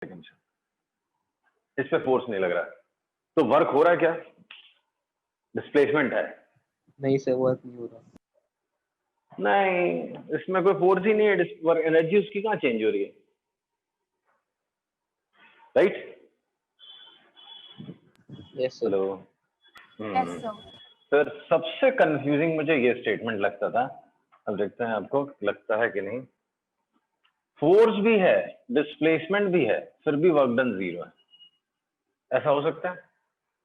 Second से, इस पे फोर्स नहीं लग रहा है, तो वर्क हो रहा है क्या? डिस्प्लेसमेंट है। नहीं सर, वर्क नहीं हो रहा। नहीं, इसमें कोई फोर्स ही नहीं है, एनर्जी उसकी कहाँ चेंज हो रही है, right? Yes sir. Hello. Yes sir. फिर सबसे कंफ्यूजिंग मुझे ये स्टेटमेंट लगता था, अब देखते हैं आपको लगता है कि नहीं। फोर्स भी है, डिस्प्लेसमेंट भी है, फिर भी वर्क डन 0 है। ऐसा हो सकता है?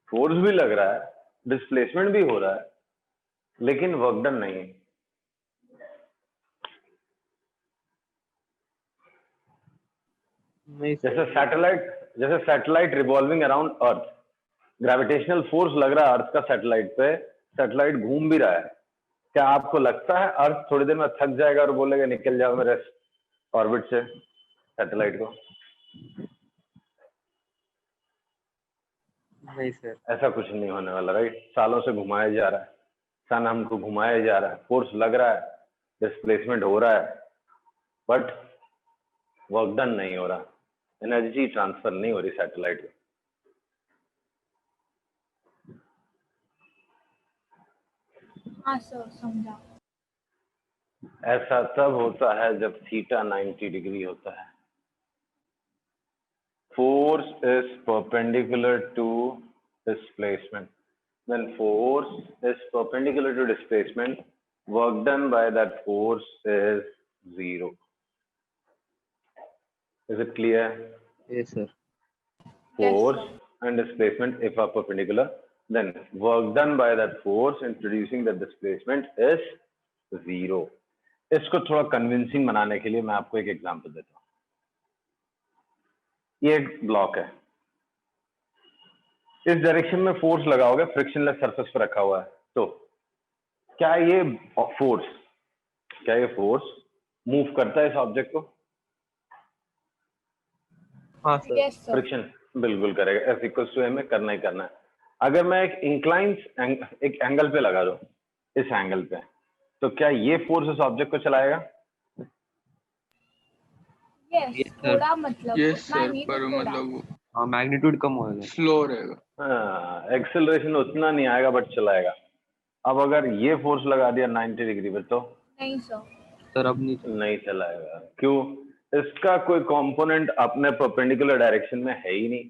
फोर्स भी लग रहा है, डिस्प्लेसमेंट भी हो रहा है, लेकिन वर्क डन नहीं है। नहीं सर। जैसे सैटेलाइट रिवॉल्विंग अराउंड अर्थ, ग्रेविटेशनल फोर्स लग रहा है अर्थ का सैटेलाइट पे, सैटेलाइट घूम भी रहा है। क्या आपको लगता है अर्थ थोड़ी देर में थक जाएगा और बोलेगा निकल जाओ मेरे ऑर्बिट से सैटेलाइट को? नहीं सर। ऐसा कुछ नहीं होने वाला, राइट? सालों से घुमाया जा रहा है, सन हमको घुमाया जा रहा है, फोर्स लग रहा है, डिस्प्लेसमेंट हो रहा है, बट वर्क डन नहीं हो रहा, एनर्जी ट्रांसफर नहीं हो रही सैटेलाइट को। हाँ सर, समझा। ऐसा तब होता है जब थीटा 90 डिग्री होता है। Force is perpendicular to displacement. When force is perpendicular to displacement, work done by that force is 0. Is it clear? Yes sir. Force Yes, and displacement, if are perpendicular, then work done by that force in producing the displacement is 0. इसको थोड़ा convincing बनाने के लिए मैं आपको एक example देता हूँ। ये एक ब्लॉक है, इस डायरेक्शन में फोर्स लगा होगा, फ्रिक्शनलेस सरफेस पर रखा हुआ है, तो क्या ये मूव करता है इस ऑब्जेक्ट को? हाँ सर। yes sir. फ्रिक्शन बिल्कुल करेगा, F इक्वल टू में करना ही करना है। अगर मैं एक एक एंगल पे लगा दूं, इस एंगल पे, तो क्या ये फोर्स इस ऑब्जेक्ट को चलाएगा? Yes, Yes, sir. थोड़ा मतलब यस उतना सर, नहीं तो पर थोड़ा। मतलब हाँ, मैग्नीट्यूड कम होगा। स्लो रहेगा। हाँ, एक्सेलरेशन उतना नहीं आएगा बट चलाएगा। अब अगर ये फोर्स लगा दिया 90 डिग्री पे तो नहीं सर। सर अब नहीं चलाएगा। क्यों? इसका कोई कंपोनेंट अपने परपेंडिकुलर डायरेक्शन में है ही नहीं।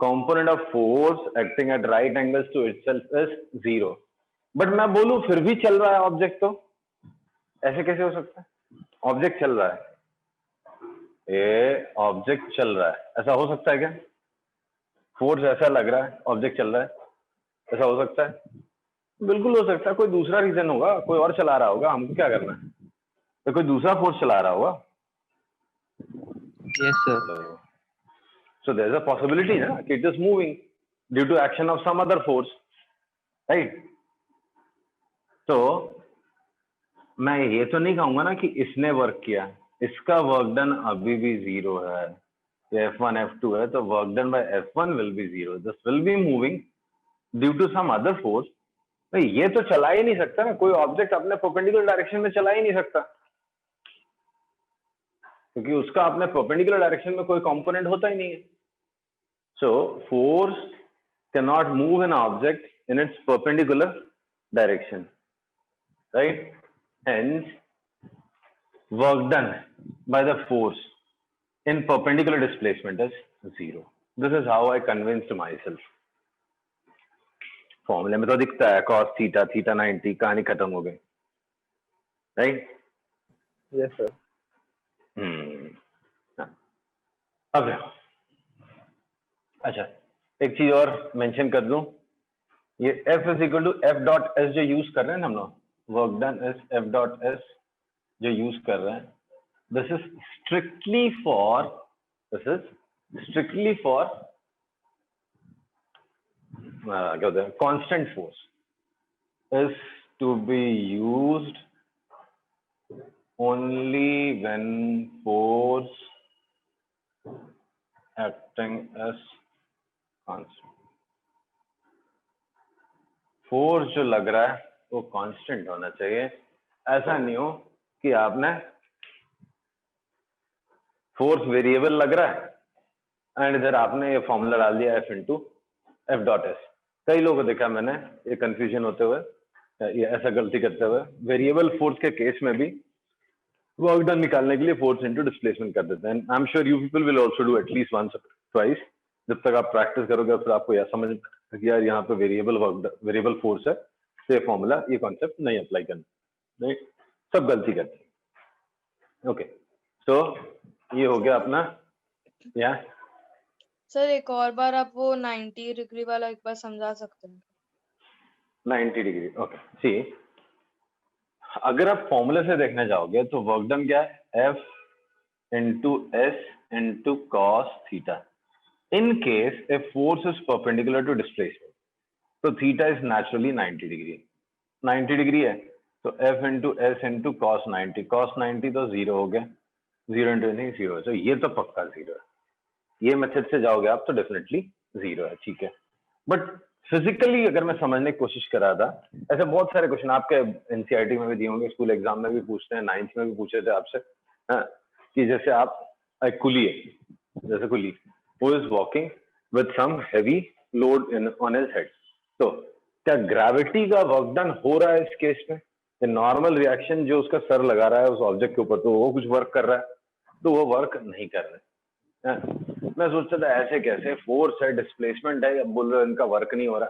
Component of force acting at right angles to itself is 0। But मैं बोलूं फिर भी चल रहा है ऑब्जेक्ट, तो ऐसे कैसे हो सकता है? ऑब्जेक्ट चल रहा है, ये ऑब्जेक्ट चल रहा है, ऐसा हो सकता है क्या? फोर्स ऐसा लग रहा है, ऑब्जेक्ट चल रहा है, ऐसा हो सकता है? बिल्कुल हो सकता है। कोई दूसरा रीजन होगा, कोई और चला रहा होगा, हमको क्या करना है? तो कोई दूसरा फोर्स चला रहा होगा। Yes sir. So there's a possibility na it is moving due to action of some other force, right? तो मैं ये तो नहीं कहूंगा ना कि इसने वर्क किया, इसका वर्क डन अभी भी 0 है। ये F1 F2 है तो work done by F1 will be 0. This will be moving due to some other force. नहीं, ये तो चला ही नहीं सकता ना, कोई ऑब्जेक्ट अपने परपेंडिकुलर डायरेक्शन में चला ही नहीं सकता, क्योंकि उसका अपने परपेंडिकुलर डायरेक्शन में कोई कंपोनेंट होता ही नहीं है। So force cannot move an object in its perpendicular direction, right? Hence, work done by the force in perpendicular displacement is 0. This is how I convinced myself. फॉर्मूले में तो दिखता है cos थीटा थीटा 90, कहानी खत्म हो गई, राइट? Yes sir. अब अच्छा, एक चीज और मेंशन कर दूं, ये F is equal to F dot S जो यूज कर रहे हैं हम लोग, work done is F dot S जो यूज कर रहे हैं, दिस इज स्ट्रिक्टली फॉर क्या होता है, constant force is to be used only when force acting as constant. Force जो लग रहा है वो कांस्टेंट होना चाहिए। ऐसा नहीं हो कि आपने फोर्स वेरिएबल लग रहा है एंड इधर आपने ये फॉर्मूला डाल दिया F into F dot S. कई लोगों को देखा मैंने ये कंफ्यूजन होते हुए, ये ऐसा गलती करते हुए, वेरिएबल फोर्स के केस में भी वर्क डन निकालने के लिए फोर्स इंटू डिस्प्लेसमेंट कर देते हैं। I am sure you people will also do at least once twice. जब तक आप प्रैक्टिस करोगे फिर आपको यह समझ कि यार यहाँ पे वेरिएबल फोर्स है, तो ये फॉर्मूला, ये कॉन्सेप्ट नहीं अप्लाई करना, नहीं, सब गलती करते हैं। ओके, तो ये हो गया अपना या सर एक और बार आप वो 90 डिग्री वाला एक बार समझा सकते हैं? 90 डिग्री। ओके, सी, अगर आप फॉर्मूले से देखने जाओगे तो वर्क डन क्या है? F into S into cos theta. In case a force is perpendicular to displacement, तो theta is naturally 90 degree. 90 degree है तो F into S into cos 90, cos 90 तो जीरो हो गया, जीरो इंटू नहीं जीरो है, तो ये तो पक्का जीरो है। ये मेथड से जाओगे आप तो डेफिनेटली जीरो है, ठीक है। बट फिजिकली अगर मैं समझने की कोशिश कर रहा था, ऐसे बहुत सारे क्वेश्चन आपके एनसीईआरटी में भी दिए होंगे, स्कूल एग्जाम में भी पूछते हैं, 9th में भी पूछे थे आपसे, हाँ, कि जैसे आप एक कुली है, जैसे कुली वो is walking with some heavy load on his head, तो क्या ग्रेविटी का वर्क डन हो रहा है इस केस में? नॉर्मल रिएक्शन जो उसका सर लगा रहा है उस ऑब्जेक्ट के ऊपर, तो वो कुछ वर्क कर रहा है? तो वो वर्क नहीं कर रहा है। मैं सोचता था ऐसे कैसे, फोर्स है, डिस्प्लेसमेंट है, अब बोल रहे हो इनका वर्क नहीं हो रहा।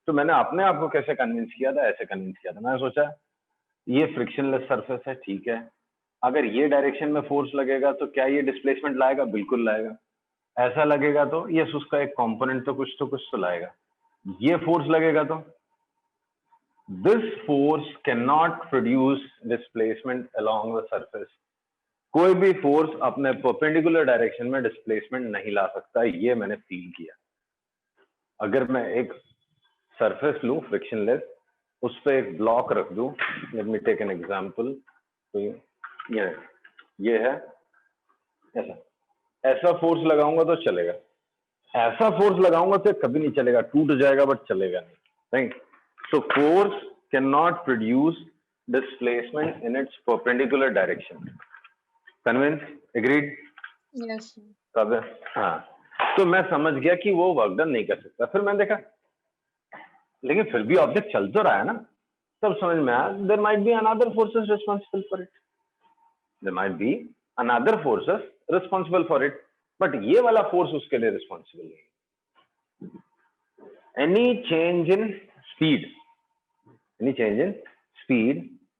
तो मैंने अपने आप को कैसे कन्विंस किया था? ऐसे कन्विंस किया था, मैंने सोचा ये फ्रिक्शनलेस सरफेस है, ठीक है, अगर ये डायरेक्शन में फोर्स लगेगा तो क्या ये डिस्प्लेसमेंट लाएगा? बिल्कुल लाएगा। ऐसा लगेगा तो ये उसका एक कंपोनेंट तो कुछ तो लाएगा। ये फोर्स लगेगा तो this force can not produce displacement along the surface. कोई भी फोर्स अपने परपेंडिकुलर डायरेक्शन में डिस्प्लेसमेंट नहीं ला सकता, ये मैंने फील किया। अगर मैं एक सरफेस लूं फ्रिक्शनलेस, उस पर एक ब्लॉक रख दूं, let me take an example, तो ये है ऐसा फोर्स लगाऊंगा तो चलेगा, ऐसा फोर्स लगाऊंगा तो कभी नहीं चलेगा, टूट जाएगा बट चलेगा नहीं, right? So force cannot produce displacement in its perpendicular direction. Convinced? Agreed? Yes तब हाँ, तो मैं समझ गया कि वो वर्क डन नहीं कर सकता। फिर मैंने देखा लेकिन फिर भी ऑब्जेक्ट चल तो रहा है ना, तब समझ में आया there might be another forces responsible for it. There might be another forces responsible for it, but ये वाला फोर्स उसके लिए रिस्पॉन्सिबल नहीं। Any change in speed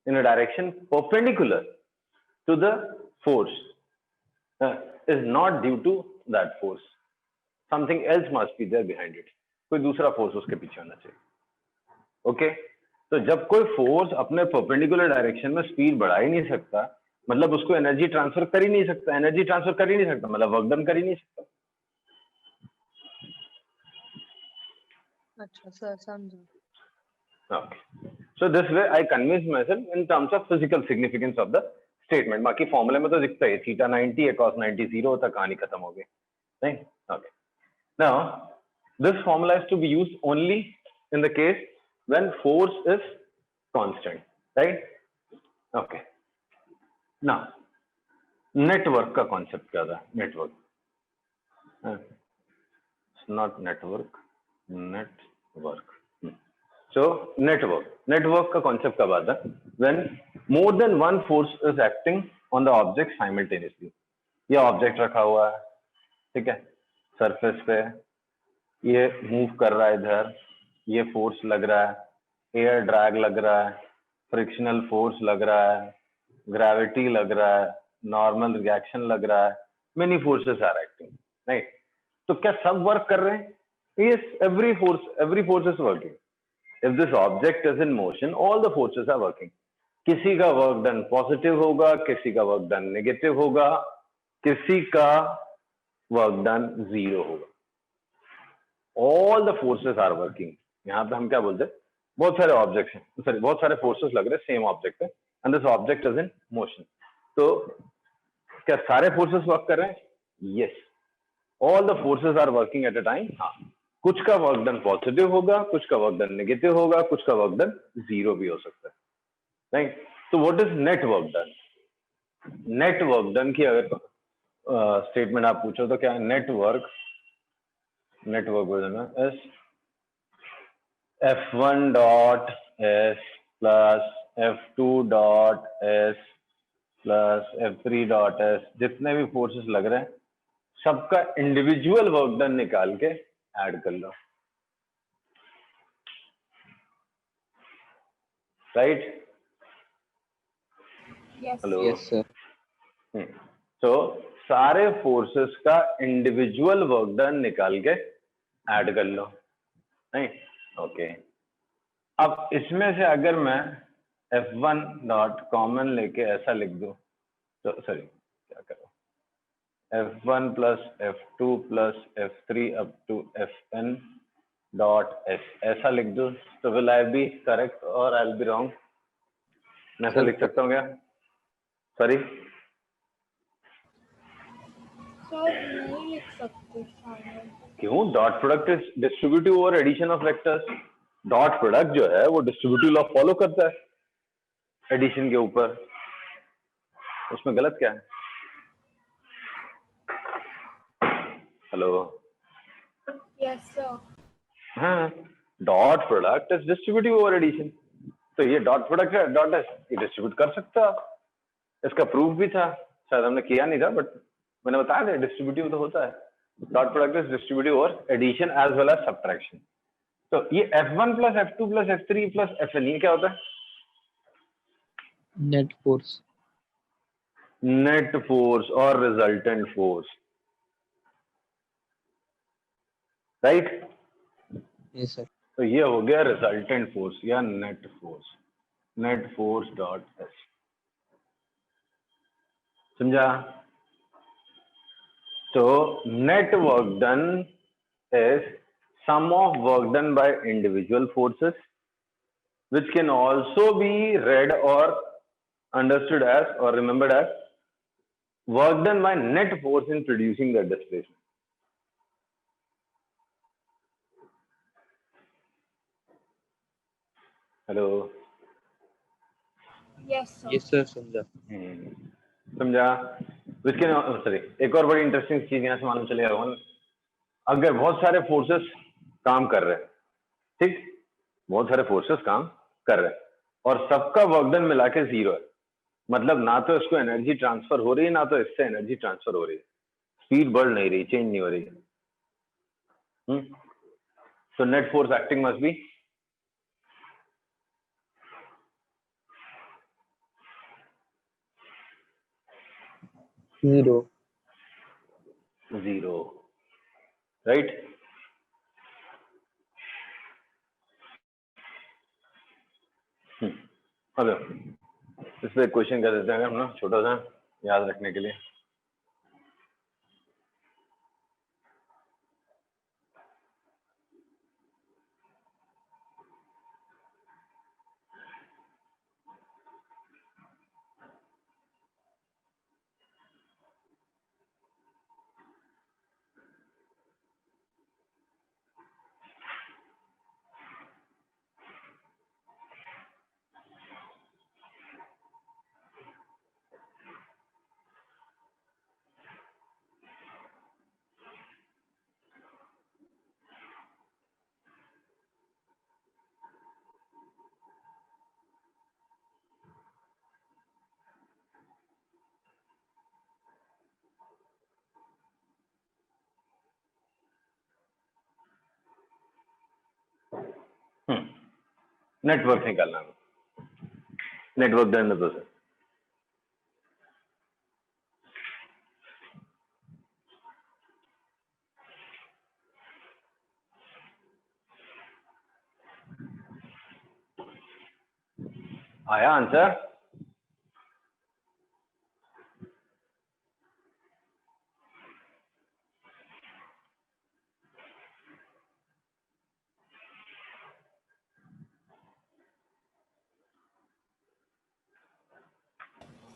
in a direction perpendicular to the force is not due to that force. Something else must be there behind it. कोई दूसरा force उसके पीछे होना चाहिए। ओके, तो जब कोई फोर्स अपने परपेंडिकुलर डायरेक्शन में स्पीड बढ़ा ही नहीं सकता, मतलब उसको एनर्जी ट्रांसफर कर ही नहीं सकता, एनर्जी ट्रांसफर कर ही नहीं सकता मतलब वर्क डन कर ही नहीं सकता। अच्छा सर समझा। Okay. So this way I convinced myself in terms of physical significance of the statement. बाकी फॉर्मूले में तो दिखता है थीटा 90 है, cos 90 0 होता, कहानी खत्म हो गई, नहीं? Okay. Now this formula is to be used only in the case when force is constant, right? Okay. Now network का concept क्या था? Network. It's not network. Network. So network का concept कब आता है? When more than one force is acting on the object simultaneously. ये object रखा हुआ है, ठीक है, सरफेस पे, ये मूव कर रहा है, इधर ये फोर्स लग रहा है, एयर ड्रैग लग रहा है, फ्रिक्शनल फोर्स लग रहा है, ग्रेविटी लग रहा है, नॉर्मल रिएक्शन लग रहा है, many forces are acting, right? तो क्या सब वर्क कर रहे हैं? Yes, every force is working. If this object is in motion, all the forces are working. किसी का वर्क डन पॉजिटिव होगा, किसी का वर्क डन नेगेटिव होगा, किसी का वर्क डन जीरो होगा। All the forces are working. यहाँ पे हम क्या बोलते हैं? बहुत सारे ऑब्जेक्ट्स हैं, सॉरी बहुत सारे फोर्सेस लग रहे हैं, सेम ऑब्जेक्ट है, and this object is in motion. तो क्या सारे फोर्सेस वर्क कर रहे हैं? Yes, all the forces are working at a time. हाँ, कुछ का वर्क डन पॉजिटिव होगा, कुछ का वर्क डन नेगेटिव होगा, कुछ का वर्क डन जीरो भी हो सकता है, राइट? तो what is net work done? Net work done की अगर स्टेटमेंट आप पूछो तो क्या नेट वर्क नेट वर्क है ना S F1 dot S plus F2 dot S plus F3 dot S, जितने भी फोर्सेस लग रहे हैं सबका इंडिविजुअल वर्क डन निकाल के ऐड कर लो, right? Yes. Hello. Yes, sir. तो सारे फोर्सेस का इंडिविजुअल वर्क डन निकाल के ऐड कर लो, नहीं? ओके। अब इसमें से अगर मैं F1 डॉट कॉमन लेके ऐसा लिख दूं, तो सॉरी क्या करो, F1 plus F2 plus F3 up to Fn dot S ऐसा लिख दूं, तो विल आई बी करेक्ट और आई विल बी रॉन्ग? मैं ऐसा Sir, लिख सकता हूँ क्या? सॉरी, सर नहीं लिख सकते शायद। क्यों? Dot product is distributive over addition of vectors. Dot product जो है वो डिस्ट्रीब्यूटिव लॉ फॉलो करता है एडिशन के ऊपर, उसमें गलत क्या है? हेलो। Yes sir. हाँ, dot product is distributive over addition, तो ये डॉट प्रोडक्ट है, डॉट एस ये डिस्ट्रीब्यूट कर सकता है। इसका प्रूफ भी था, शायद हमने किया नहीं था, बट मैंने बताया था डिस्ट्रीब्यूटिव तो होता है। Dot product is distributive over addition as well as subtraction. तो ये F1 plus F2 plus F3 plus Fn ये क्या होता है? net force. नेट फोर्स और resultant force, right? Yes, sir. तो ये हो गया रिजल्टेंट फोर्स या net force, net force dot S. समझा? तो net work done is sum of work done by individual forces, which can also be read or understood as or remembered as work done by net force in producing the displacement. Hello. Yes sir. Yes, sir, समझा. समझा? Which can sorry, एक और बड़ी interesting चीज यहाँ से मालूम चलेगा रोहन, अगर बहुत सारे फोर्सेस काम कर रहे हैं, ठीक, बहुत सारे फोर्सेस काम कर रहे हैं और सबका वर्क डन मिला के 0 है, मतलब ना तो इसको एनर्जी ट्रांसफर हो रही है ना तो इससे एनर्जी ट्रांसफर हो रही है, स्पीड बढ़ नहीं रही, चेंज नहीं हो रही। तो net force acting must be Zero. 0, right? अब इस पे क्वेश्चन कर देते हैं हम ना, छोटा सा याद रखने के लिए। नेटवर्क निकालना है, नेटवर्क डन तो सर आया आंसर?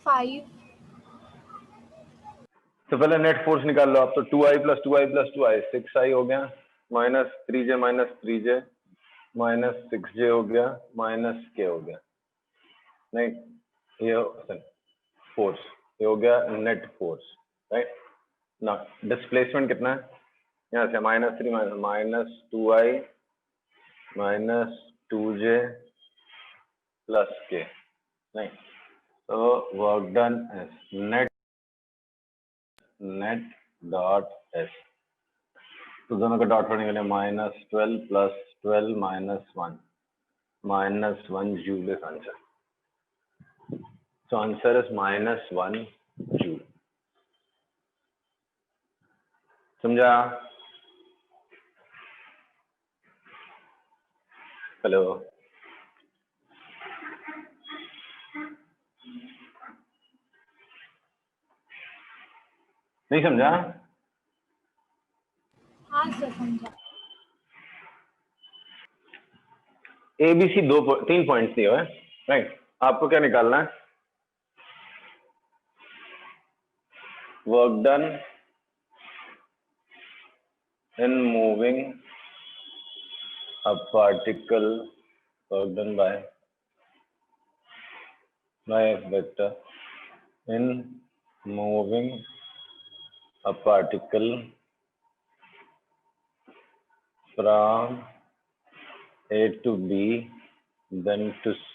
Five. तो पहले नेट फोर्स निकाल लो आप, तो 2i plus 2i plus 2i 6i हो गया, माइनस 3j माइनस 6j हो गया, माइनस k हो गया, नहीं ये फोर्स, ये हो गया नेट फोर्स, राइट? ना डिस्प्लेसमेंट कितना है? यहाँ से -3 -2i -2j प्लस के, नहीं, तो work done S net dot S, तो दोनों का डॉट होने के लिए -12 + 12 -1 joule is answer. So answer is -1 joule. समझा? हेलो, नहीं समझा? हाँ सर समझा. ABC 3 पॉइंट्स दिए हुए हैं, राइट? आपको क्या निकालना है? Work done in moving a particle, work done by vector in moving a particle from A to B then to C.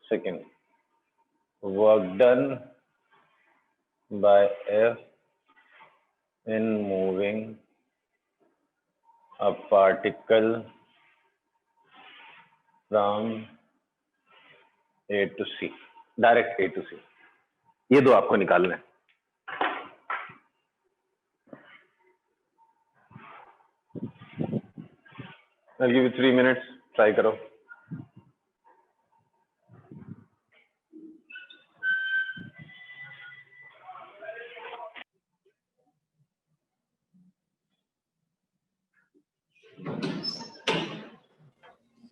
Second, work done by F in moving a particle from A to C, direct A to C. ये दो आपको निकालना है. I'll give you 3 minutes. Try करो.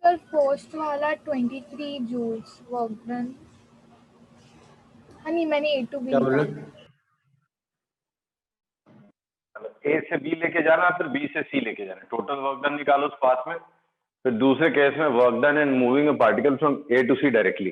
Sir first वाला 23 joules work done. हाँ नहीं, मैंने A to B क्या बोला? निकाला. A से B लेके जाना, फिर B से C लेके जाना. टोटल वर्क डन निकालो उस पाथ में. फिर दूसरे केस में work done and moving a particle from A to C directly.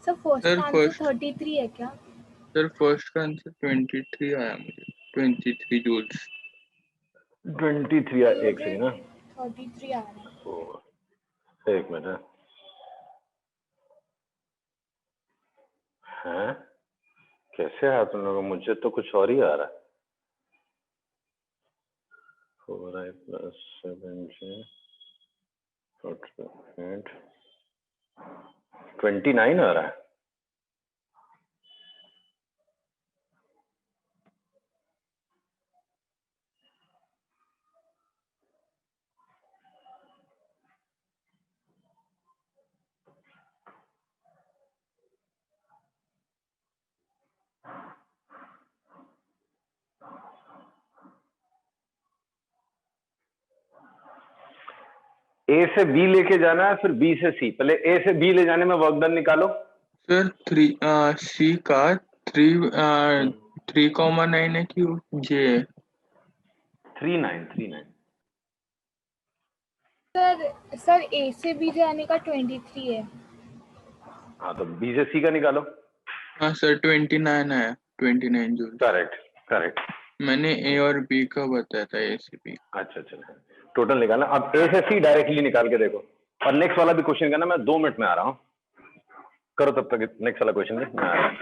Sir first sir का आंसर फर्स्ट 33 है क्या? सर फर्स्ट का आंसर 23 आया मुझे, 23 जूल्स. 23 एक मुझे सेकंड ना. 33 आ रहा है. एक मिनट है. कैसे है तुम लोगों? मुझे तो कुछ और ही आ रहा है. 4i + 7j 29 आ रहा है. A से B लेके जाना है, फिर B से C. पहले A से B ले जाने में वर्क डन निकालो. सर 3 C का 3,9 है कि J है? 39. सर A से B जाने का 23 है. हाँ, तो B से C का निकालो. हाँ सर 29 आया, 29 जूल्स. करेक्ट. मैंने A और B का बताया था, A से B. अच्छा, टोटल निकालना. अब A से C डायरेक्टली निकाल के देखो. और नेक्स्ट वाला भी क्वेश्चन करना. मैं 2 मिनट में आ रहा हूँ. करो तब तक नेक्स्ट वाला क्वेश्चन भी. मैं आ रहा हूँ.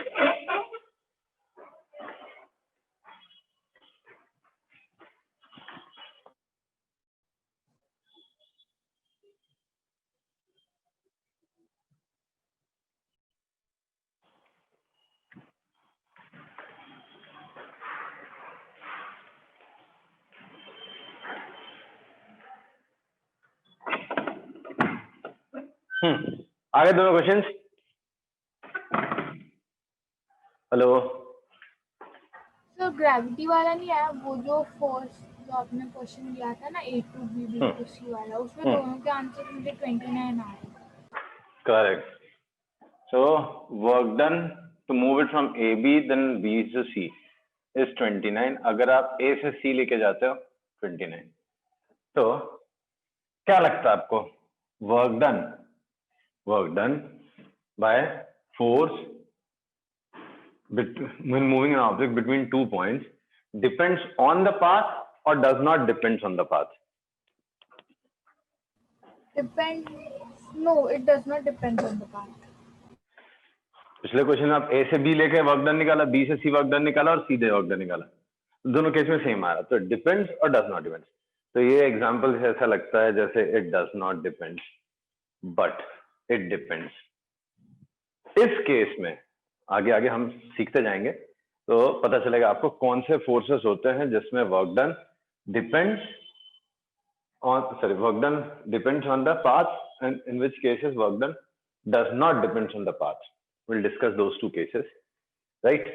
आगे दोनों क्वेश्चंस. हेलो, सर ग्रेविटी वाला नहीं आया, वो जो फोर्स जो आपने क्वेश्चन दिया था ना A to B B to C वाला, उसमें दोनों के आंसर मुझे 29 आ रहे। Correct. So work done to move it from AB then B to C is 29. अगर आप A से C लेके जाते हो 29. तो क्या लगता है आपको? Work done by force when moving an object between 2 points depends on the path or does not depends on the path? No, it does not depend on the path. पिछले क्वेश्चन में आप A से B लेके work done निकाला, B से C work done निकाला और सीधे वर्क डन निकाला, दोनों केस में सेम आ रहा, तो डिपेंड्स और डज नॉट डिपेंड्स। तो ये एग्जांपल से ऐसा लगता है जैसे it does not depends but it depends. इस केस में आगे आगे हम सीखते जाएंगे तो पता चलेगा आपको कौन से फोर्सेस होते हैं जिसमें work done depends on the path and in which cases work done does not depends on the path. We'll discuss those two cases, right?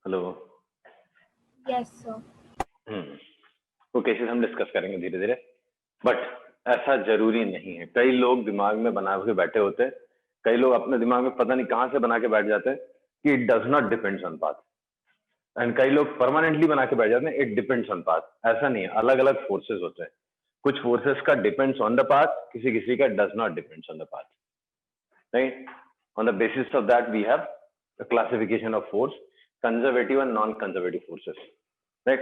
Hello. Yes sir. वो केसेस हम डिस्कस करेंगे धीरे धीरे, बट ऐसा जरूरी नहीं है। कई लोग दिमाग में बना के बैठे होते हैं, कई लोग अपने दिमाग में पता नहीं कहाँ से बना के बैठ जाते हैं कि it does not depends on path, and कई लोग परमानेंटली बना के बैठ जाते हैं इट डिपेंड्स ऑन पाथ। ऐसा नहीं है, अलग अलग फोर्सेस होते हैं। कुछ फोर्सेस का डिपेंड्स ऑन द पाथ, किसी किसी का does not depends on the path, right? On the basis of that we have the classification of force, conservative and non conservative forces, right?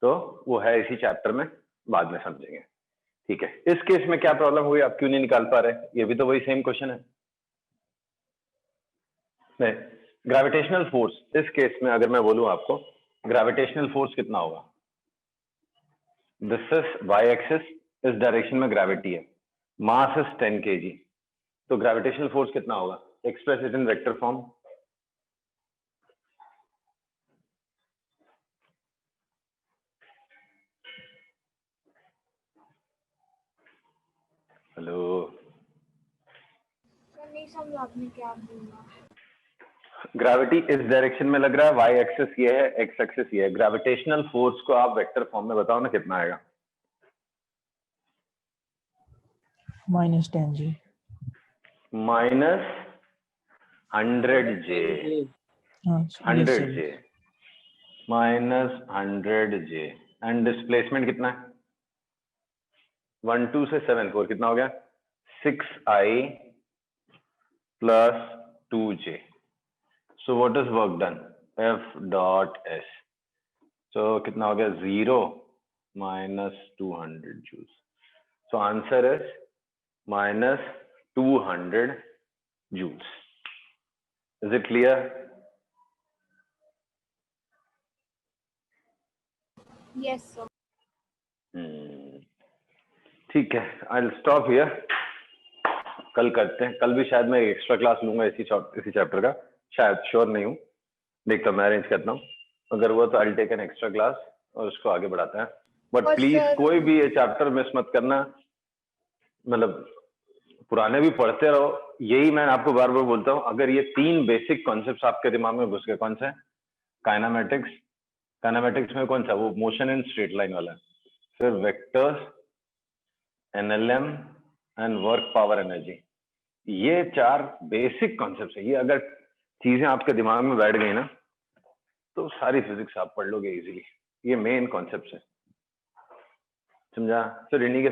तो वो है इसी चैप्टर में, बाद में समझेंगे, ठीक है? इस केस में क्या प्रॉब्लम हुई, आप क्यों नहीं निकाल पा रहे? ये भी तो वही सेम क्वेश्चन है। ग्रेविटेशनल फोर्स, इस केस में अगर मैं बोलूं आपको ग्रेविटेशनल फोर्स कितना होगा, दिस इज वाई एक्सिस, इस डायरेक्शन में ग्रेविटी है, मास इज 10 kg, तो ग्रेविटेशनल फोर्स कितना होगा? Express it in vector form. Hello, sir नहीं समझा आपने क्या बोला। ग्रेविटी इस डायरेक्शन में लग रहा है, वाई एक्सिस ये है, एक्स एक्सिस ये है। ग्रेविटेशनल फोर्स को आप वेक्टर फॉर्म में बताओ ना, कितना आएगा? -10G माइनस 100J, हाँ 100J minus 100J, and displacement कितना है? 1 2 से 7 4 कितना हो गया? 6I plus 2J। So what is work done? F dot S। So कितना हो गया? 0 minus 200 joules. So answer is minus 200 joules. Is it clear? Yes sir. ठीक है, I'll stop here. कल करते हैं, कल भी शायद मैं एक्स्ट्रा क्लास लूंगा इसी चैप्टर का, शायद, श्योर नहीं हूँ, देखता हूँ, मैं अरेंज करता हूँ। अगर वो तो I'll take an extra class और उसको आगे बढ़ाते हैं। बट और प्लीज sir- कोई भी ये चैप्टर मिस मत करना, मतलब पुराने भी पढ़ते रहो। यही मैं आपको बार बार बोलता हूँ, अगर ये 3 बेसिक कॉन्सेप्ट्स आपके दिमाग में घुस गए, कौन से? काइनेमेटिक्स, काइनेमेटिक्स में कौन सा? वो मोशन इन स्ट्रेट लाइन वाला, फिर vectors, NLM and work power energy, ये 4 बेसिक कॉन्सेप्ट्स है। ये अगर चीजें आपके दिमाग में बैठ गई ना तो सारी फिजिक्स आप पढ़ लोगे इजीली। ये मेन कॉन्सेप्ट्स है, समझा? फिर इन्हीं के